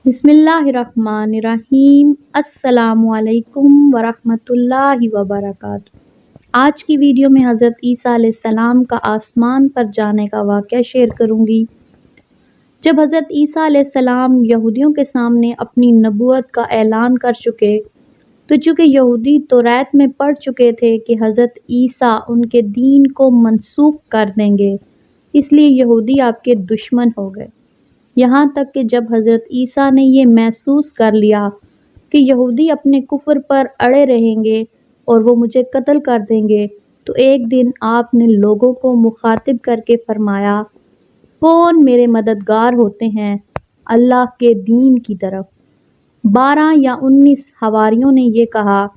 बिस्मिल्लाहिर्रहमानिर्रहीम। अस्सलामु अलैकुम वरहमतुल्लाहि वबरकातुहू। आज की वीडियो में हज़रत ईसा अलैहिस्सलाम का आसमान पर जाने का वाक़या शेयर करूँगी। जब हज़रत ईसा अलैहिस्सलाम यहूदियों के सामने अपनी नबूवत का ऐलान कर चुके, तो चूँकि यहूदी तौरात में पढ़ चुके थे कि हज़रत ईसा उनके दीन को मनसूख कर देंगे, इसलिए यहूदी आपके दुश्मन हो गए। यहाँ तक कि जब हज़रत ईसा ने ये महसूस कर लिया कि यहूदी अपने कुफ्र पर अड़े रहेंगे और वो मुझे कत्ल कर देंगे, तो एक दिन आपने लोगों को मुखातिब करके फरमाया, कौन मेरे मददगार होते हैं अल्लाह के दीन की तरफ। 12 या 19 हवारियों ने ये कहा,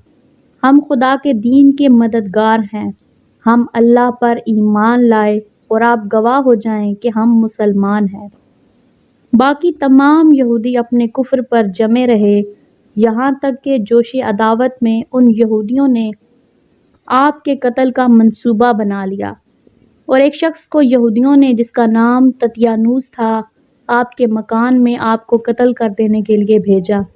हम खुदा के दीन के मददगार हैं, हम अल्लाह पर ईमान लाए और आप गवाह हो जाएं कि हम मुसलमान हैं। बाकी तमाम यहूदी अपने कुफ्र पर जमे रहे, यहाँ तक कि जोश अदावत में उन यहूदियों ने आपके कत्ल का मंसूबा बना लिया और एक शख्स को यहूदियों ने, जिसका नाम तत्यानूस था, आपके मकान में आपको कत्ल कर देने के लिए भेजा।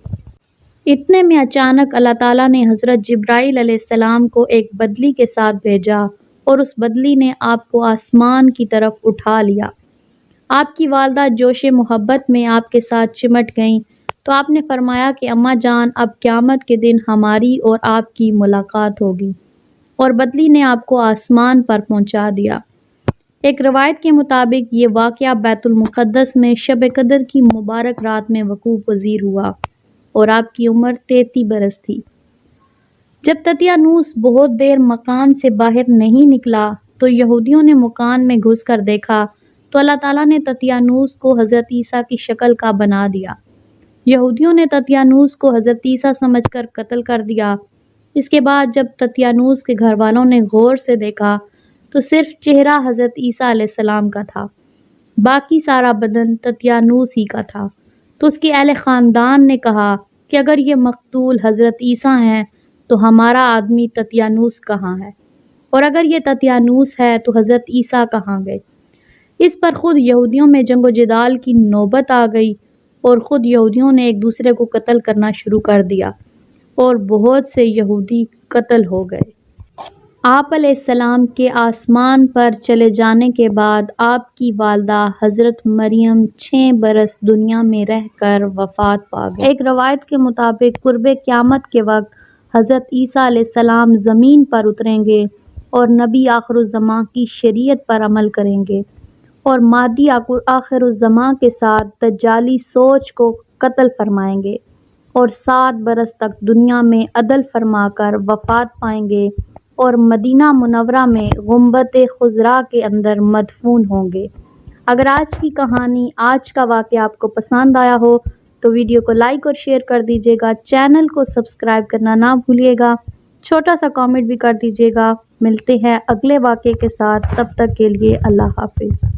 इतने में अचानक अल्लाह ताला ने हज़रत जिब्राइल अलैहिस्सलाम को एक बदली के साथ भेजा और उस बदली ने आपको आसमान की तरफ उठा लिया। आपकी वालदा जोश मोहब्बत में आपके साथ चिमट गईं, तो आपने फरमाया कि अम्मा जान, अब क़यामत के दिन हमारी और आपकी मुलाकात होगी, और बदली ने आपको आसमान पर पहुंचा दिया। एक रवायत के मुताबिक ये वाक़या बैतुल मुक़द्दस में शब कदर की मुबारक रात में वक़ूअ पज़ीर हुआ और आपकी उम्र 33 बरस थी। जब तत्यानूस बहुत देर मकान से बाहर नहीं निकला, तो यहूदियों ने मकान में घुस कर देखा तो अल्लाह ताला ने तत्यानूस को हज़रत ईसा की शक्ल का बना दिया। यहूदियों ने तत्यानूस को हज़रत ईसा समझकर कत्ल कर दिया। इसके बाद जब तत्यानूस के घर वालों ने गौर से देखा, तो सिर्फ चेहरा हज़रत ईसा अलैहिस्सलाम का था, बाकी सारा बदन तत्यानूस ही का था। तो उसके अहले ख़ानदान ने कहा कि अगर ये मक़तूल हज़रत ईसा हैं, तो हमारा आदमी तत्यानूस कहाँ है, और अगर ये तत्यानूस है तो हज़रत ईसा कहाँ गए। इस पर ख़ुद यहूदियों में जंगो जिदाल की नौबत आ गई और ख़ुद यहूदियों ने एक दूसरे को कत्ल करना शुरू कर दिया और बहुत से यहूदी कत्ल हो गए। आप अलैहिस्सलाम के आसमान पर चले जाने के बाद आपकी वालदा हज़रत मरियम 6 बरस दुनिया में रहकर वफ़ात पा गई। एक रवायत के मुताबिक कुर्बे क़यामत के वक्त हज़रत ईसा अलैहिस्सलाम ज़मीन पर उतरेंगे और नबी आखिरुज़्ज़मां की शरीयत पर अमल करेंगे और मादी आखिरुज़्ज़मां के साथ दज्जाली सोच को कत्ल फरमाएंगे और 7 बरस तक दुनिया में अदल फरमाकर वफ़ात पाएंगे और मदीना मुनव्वरा में गुंबत खुज़रा के अंदर मदफून होंगे। अगर आज की कहानी, आज का वाक़या आपको पसंद आया हो तो वीडियो को लाइक और शेयर कर दीजिएगा। चैनल को सब्सक्राइब करना ना भूलिएगा। छोटा सा कमेंट भी कर दीजिएगा। मिलते हैं अगले वाक़े के साथ, तब तक के लिए अल्लाह हाफ़िज़।